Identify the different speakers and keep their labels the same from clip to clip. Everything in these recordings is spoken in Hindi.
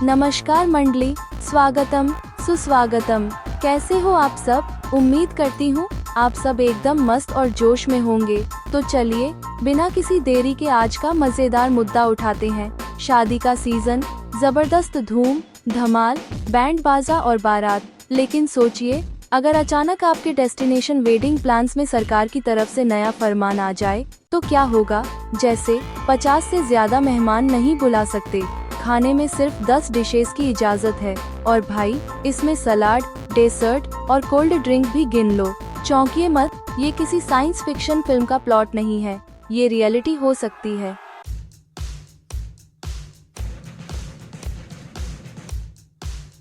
Speaker 1: नमस्कार मंडली, स्वागतम सुस्वागतम। कैसे हो आप सब? उम्मीद करती हूँ आप सब एकदम मस्त और जोश में होंगे। तो चलिए बिना किसी देरी के आज का मजेदार मुद्दा उठाते हैं। शादी का सीजन, जबरदस्त धूम धमाल, बैंड बाजा और बारात। लेकिन सोचिए, अगर अचानक आपके डेस्टिनेशन वेडिंग प्लान्स में सरकार की तरफ से नया फरमान आ जाए तो क्या होगा? जैसे 50 से ज्यादा मेहमान नहीं बुला सकते, खाने में सिर्फ 10 डिशेस की इजाजत है, और भाई इसमें सलाद, डेजर्ट और कोल्ड ड्रिंक भी गिन लो। चौंकिए मत, ये किसी साइंस फिक्शन फिल्म का प्लॉट नहीं है, ये रियलिटी हो सकती है।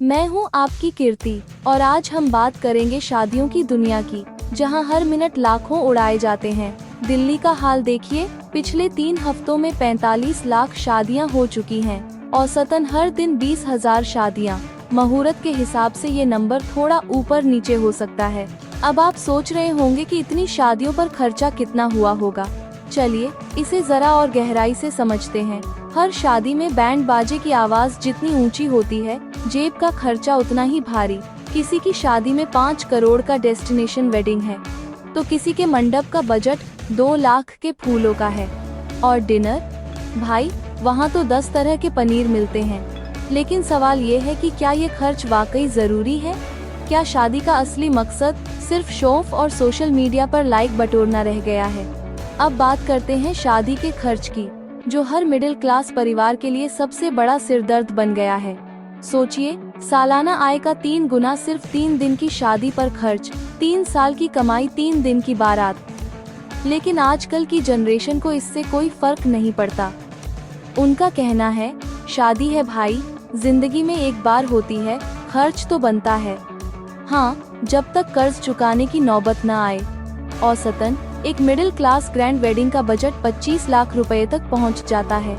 Speaker 1: मैं हूँ आपकी कीर्ति और आज हम बात करेंगे शादियों की दुनिया की, जहाँ हर मिनट लाखों उड़ाए जाते हैं। दिल्ली का हाल देखिए, पिछले 3 हफ्तों में 45 लाख शादियाँ हो चुकी हैं। औसतन हर दिन 20,000 शादियाँ। मुहूर्त के हिसाब से ये नंबर थोड़ा ऊपर नीचे हो सकता है। अब आप सोच रहे होंगे कि इतनी शादियों पर खर्चा कितना हुआ होगा। चलिए इसे जरा और गहराई से समझते हैं। हर शादी में बैंड बाजे की आवाज जितनी ऊंची होती है, जेब का खर्चा उतना ही भारी। किसी की शादी में 5 करोड़ का डेस्टिनेशन वेडिंग है, तो किसी के मंडप का बजट 2 लाख के फूलों का है। और डिनर, भाई वहाँ तो 10 तरह के पनीर मिलते हैं। लेकिन सवाल ये है कि क्या ये खर्च वाकई जरूरी है? क्या शादी का असली मकसद सिर्फ शो ऑफ और सोशल मीडिया पर लाइक बटोरना रह गया है? अब बात करते हैं शादी के खर्च की, जो हर मिडिल क्लास परिवार के लिए सबसे बड़ा सिरदर्द बन गया है। सोचिए, सालाना आय का 3 गुना सिर्फ 3 दिन की शादी पर खर्च, 3 साल की कमाई 3 दिन की बारात। लेकिन आजकल की जनरेशन को इससे कोई फर्क नहीं पड़ता। उनका कहना है, शादी है भाई, जिंदगी में एक बार होती है, खर्च तो बनता है। हाँ, जब तक कर्ज चुकाने की नौबत न आए। औसतन एक मिडिल क्लास ग्रैंड वेडिंग का बजट 25 लाख रुपए तक पहुंच जाता है।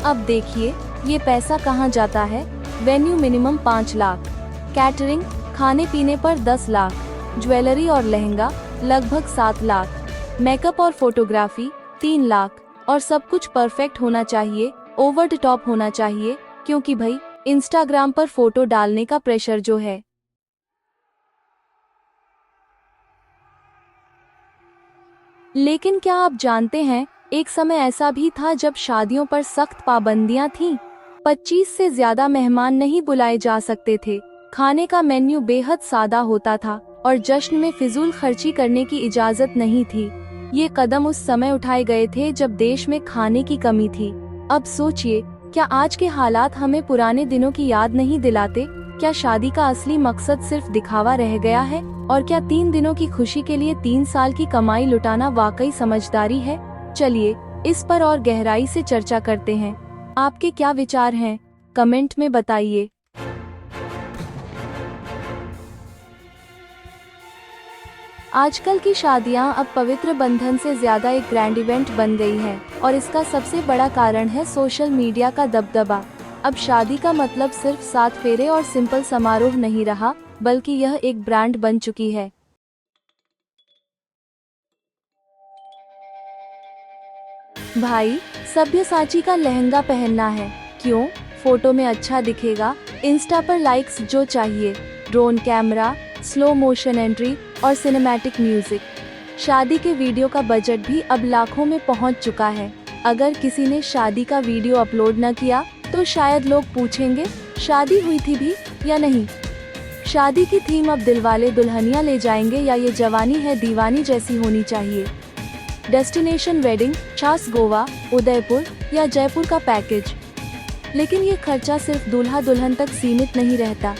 Speaker 1: अब देखिए ये पैसा कहां जाता है। वेन्यू मिनिमम 5 लाख, कैटरिंग खाने पीने पर 10 लाख, ज्वेलरी और लहंगा लगभग 7 लाख, मेकअप और फोटोग्राफी 3 लाख, और सब कुछ परफेक्ट होना चाहिए, ओवर द टॉप होना चाहिए, क्योंकि भाई इंस्टाग्राम पर फोटो डालने का प्रेशर जो है। लेकिन क्या आप जानते हैं, एक समय ऐसा भी था जब शादियों पर सख्त पाबंदियां थीं। 25 से ज्यादा मेहमान नहीं बुलाए जा सकते थे, खाने का मेन्यू बेहद सादा होता था, और जश्न में फिजूल खर्ची करने की इजाजत नहीं थी। ये कदम उस समय उठाए गए थे जब देश में खाने की कमी थी। अब सोचिए, क्या आज के हालात हमें पुराने दिनों की याद नहीं दिलाते? क्या शादी का असली मकसद सिर्फ दिखावा रह गया है? और क्या 3 दिनों की खुशी के लिए 3 साल की कमाई लुटाना वाकई समझदारी है? चलिए इस पर और गहराई से चर्चा करते हैं। आपके क्या विचार हैं? कमेंट में बताइए। आजकल की शादियां अब पवित्र बंधन से ज्यादा एक ग्रैंड इवेंट बन गई है, और इसका सबसे बड़ा कारण है सोशल मीडिया का दबदबा। अब शादी का मतलब सिर्फ 7 फेरे और सिंपल समारोह नहीं रहा, बल्कि यह एक ब्रांड बन चुकी है। भाई सभ्यसाची का लहंगा पहनना है, क्यों? फोटो में अच्छा दिखेगा, इंस्टा पर लाइक्स जो चाहिए, drone camera, slow motion entry और सिनेमैटिक म्यूजिक। शादी के वीडियो का बजट भी अब लाखों में पहुंच चुका है। अगर किसी ने शादी का वीडियो अपलोड न किया तो शायद लोग पूछेंगे, शादी हुई थी भी या नहीं? शादी की थीम अब दिलवाले दुल्हनिया ले जाएंगे या ये जवानी है दीवानी जैसी होनी चाहिए। डेस्टिनेशन वेडिंग, खास गोवा, उदयपुर या जयपुर का पैकेज। लेकिन ये खर्चा सिर्फ दूल्हा दुल्हन तक सीमित नहीं रहता।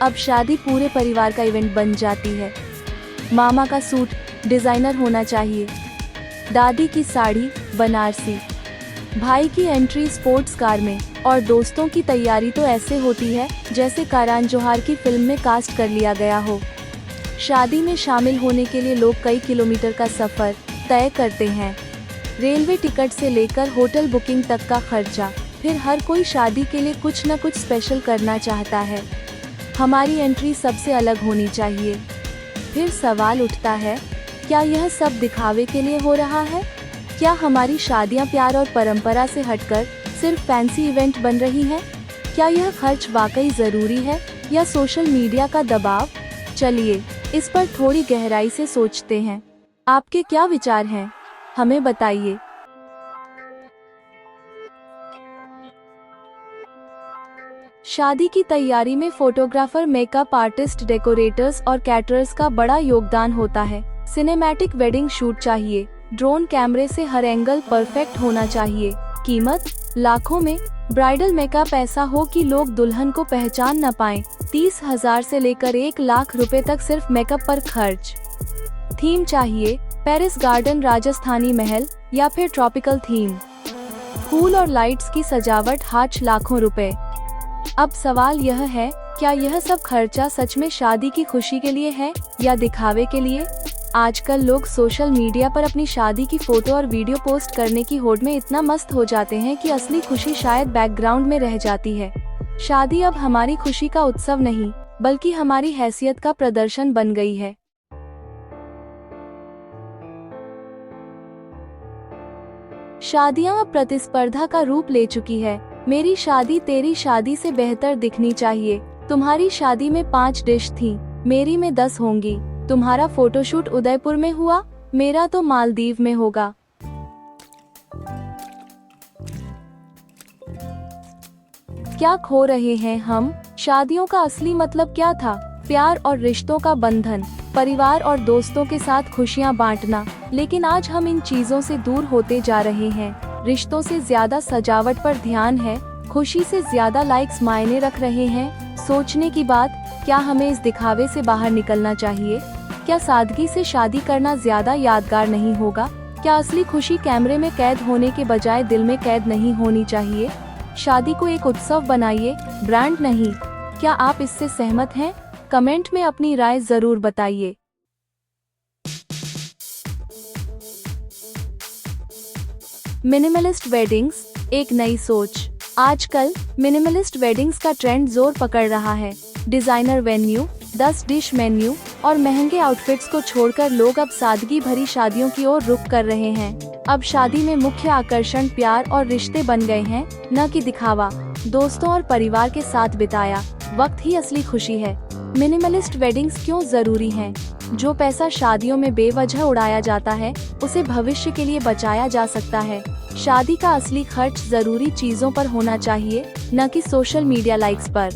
Speaker 1: अब शादी पूरे परिवार का इवेंट बन जाती है। मामा का सूट डिजाइनर होना चाहिए, दादी की साड़ी बनारसी, भाई की एंट्री स्पोर्ट्स कार में, और दोस्तों की तैयारी तो ऐसे होती है जैसे करण जौहर की फिल्म में कास्ट कर लिया गया हो। शादी में शामिल होने के लिए लोग कई किलोमीटर का सफर तय करते हैं। रेलवे टिकट से लेकर होटल बुकिंग तक का खर्चा। फिर हर कोई शादी के लिए कुछ न कुछ स्पेशल करना चाहता है। हमारी एंट्री सबसे अलग होनी चाहिए। फिर सवाल उठता है, क्या यह सब दिखावे के लिए हो रहा है? क्या हमारी शादियां प्यार और परंपरा से हटकर सिर्फ फैंसी इवेंट बन रही हैं? क्या यह खर्च वाकई जरूरी है या सोशल मीडिया का दबाव? चलिए इस पर थोड़ी गहराई से सोचते हैं। आपके क्या विचार हैं? हमें बताइए। शादी की तैयारी में फोटोग्राफर, मेकअप आर्टिस्ट, डेकोरेटर्स और कैटरर्स का बड़ा योगदान होता है। सिनेमैटिक वेडिंग शूट चाहिए, ड्रोन कैमरे से हर एंगल परफेक्ट होना चाहिए। कीमत लाखों में। ब्राइडल मेकअप ऐसा हो कि लोग दुल्हन को पहचान न पाएं। 30,000 से लेकर 1 लाख रुपए तक सिर्फ मेकअप पर खर्च। थीम चाहिए, पेरिस गार्डन, राजस्थानी महल या फिर ट्रॉपिकल थीम। फूल और लाइट्स की सजावट 8 लाखों रुपए। अब सवाल यह है, क्या यह सब खर्चा सच में शादी की खुशी के लिए है या दिखावे के लिए? आजकल लोग सोशल मीडिया पर अपनी शादी की फोटो और वीडियो पोस्ट करने की होड़ में इतना मस्त हो जाते हैं कि असली खुशी शायद बैकग्राउंड में रह जाती है। शादी अब हमारी खुशी का उत्सव नहीं, बल्कि हमारी हैसियत का प्रदर्शन बन गई है। शादियां अब प्रतिस्पर्धा का रूप ले चुकी है। मेरी शादी तेरी शादी से बेहतर दिखनी चाहिए। तुम्हारी शादी में 5 डिश थी, मेरी में 10 होंगी। तुम्हारा फोटोशूट उदयपुर में हुआ, मेरा तो मालदीव में होगा। क्या खो रहे हैं हम? शादियों का असली मतलब क्या था? प्यार और रिश्तों का बंधन, परिवार और दोस्तों के साथ खुशियां बांटना। लेकिन आज हम इन चीजों से दूर होते जा रहे हैं। रिश्तों से ज्यादा सजावट पर ध्यान है, खुशी से ज्यादा लाइक्स मायने रख रहे हैं। सोचने की बात, क्या हमें इस दिखावे से बाहर निकलना चाहिए? क्या सादगी से शादी करना ज्यादा यादगार नहीं होगा? क्या असली खुशी कैमरे में कैद होने के बजाय दिल में कैद नहीं होनी चाहिए? शादी को एक उत्सव बनाइए, ब्रांड नहीं। क्या आप इससे सहमत हैं? कमेंट में अपनी राय जरूर बताइए। मिनिमलिस्ट वेडिंग्स, एक नई सोच। आजकल मिनिमलिस्ट वेडिंग्स का ट्रेंड जोर पकड़ रहा है। डिजाइनर वेन्यू, 10 डिश मेन्यू और महंगे आउटफिट्स को छोड़कर लोग अब सादगी भरी शादियों की ओर रुख कर रहे हैं। अब शादी में मुख्य आकर्षण प्यार और रिश्ते बन गए हैं, न कि दिखावा। दोस्तों और परिवार के साथ बिताया वक्त ही असली खुशी है। मिनिमलिस्ट वेडिंग्स क्यों जरूरी हैं? जो पैसा शादियों में बेवजह उड़ाया जाता है, उसे भविष्य के लिए बचाया जा सकता है। शादी का असली खर्च जरूरी चीजों पर होना चाहिए, न कि सोशल मीडिया लाइक्स पर।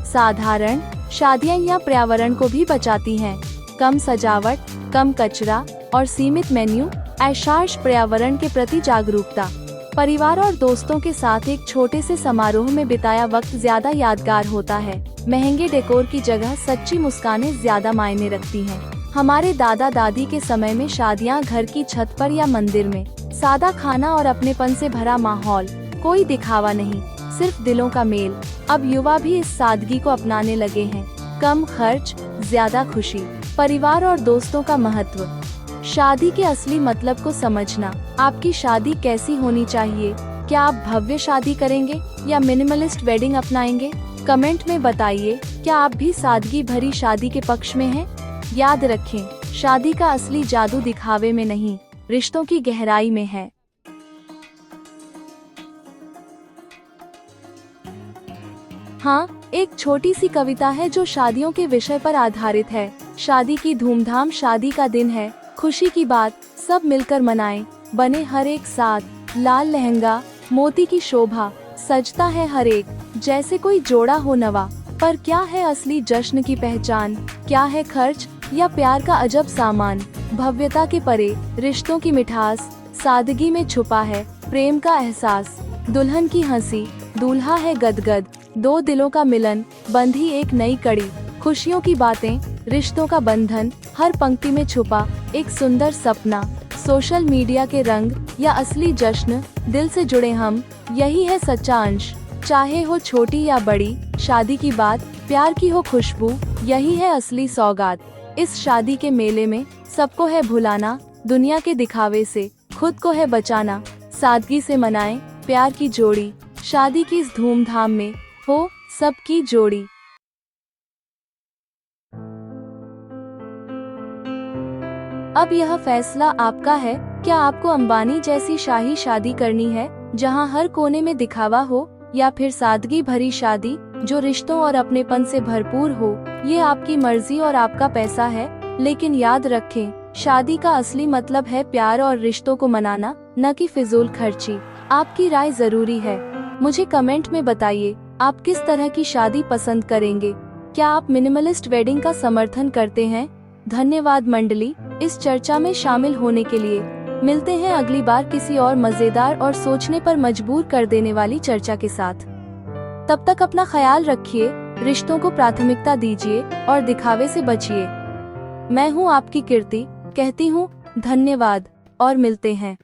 Speaker 1: साधारण शादियां या पर्यावरण को भी बचाती हैं। कम सजावट, कम कचरा और सीमित मेन्यू, ऐशार्श पर्यावरण के प्रति जागरूकता। परिवार और दोस्तों के साथ एक छोटे से समारोह में बिताया वक्त ज्यादा यादगार होता है। महंगे डेकोर की जगह सच्ची मुस्कानें ज्यादा मायने रखती हैं। हमारे दादा दादी के समय में शादियां घर की छत पर या मंदिर में। सादा खाना और अपनेपन से भरा माहौल, कोई दिखावा नहीं, सिर्फ दिलों का मेल। अब युवा भी इस सादगी को अपनाने लगे हैं। कम खर्च, ज्यादा खुशी, परिवार और दोस्तों का महत्व। शादी के असली मतलब को समझना। आपकी शादी कैसी होनी चाहिए? क्या आप भव्य शादी करेंगे या मिनिमलिस्ट वेडिंग अपनाएंगे? कमेंट में बताइए। क्या आप भी सादगी भरी शादी के पक्ष में हैं? याद रखें, शादी का असली जादू दिखावे में नहीं, रिश्तों की गहराई में है। हाँ, एक छोटी सी कविता है जो शादियों के विषय पर आधारित है। शादी की धूमधाम, शादी का दिन है, खुशी की बात, सब मिलकर मनाएं, बने हर एक साथ। लाल लहंगा, मोती की शोभा, सजता है हर एक, जैसे कोई जोड़ा हो नवा। पर क्या है असली जश्न की पहचान? क्या है खर्च या प्यार का अजब सामान? भव्यता के परे रिश्तों की मिठास, सादगी में छुपा है प्रेम का एहसास। दुल्हन की हंसी, दूल्हा है गदगद, दो दिलों का मिलन, बंधी एक नई कड़ी। खुशियों की बातें, रिश्तों का बंधन, हर पंक्ति में छुपा एक सुंदर सपना। सोशल मीडिया के रंग या असली जश्न, दिल से जुड़े हम, यही है सच्चा अंश। चाहे हो छोटी या बड़ी, शादी की बात, प्यार की हो खुशबू, यही है असली सौगात। इस शादी के मेले में सबको है भुलाना, दुनिया के दिखावे से खुद को है बचाना। सादगी से मनाएं प्यार की जोड़ी, शादी की इस धूमधाम में हो सबकी जोड़ी। अब यह फैसला आपका है। क्या आपको अंबानी जैसी शाही शादी करनी है, जहां हर कोने में दिखावा हो, या फिर सादगी भरी शादी जो रिश्तों और अपनेपन से भरपूर हो, ये आपकी मर्जी और आपका पैसा है। लेकिन याद रखें, शादी का असली मतलब है प्यार और रिश्तों को मनाना, न कि फिजूल खर्ची। आपकी राय जरूरी है। मुझे कमेंट में बताइए, आप किस तरह की शादी पसंद करेंगे? क्या आप मिनिमलिस्ट वेडिंग का समर्थन करते हैं? धन्यवाद मंडली, इस चर्चा में शामिल होने के लिए। मिलते हैं अगली बार किसी और मजेदार और सोचने पर मजबूर कर देने वाली चर्चा के साथ। तब तक अपना ख्याल रखिए, रिश्तों को प्राथमिकता दीजिए और दिखावे से बचिए। मैं हूँ आपकी कीर्ति, कहती हूँ धन्यवाद और मिलते हैं।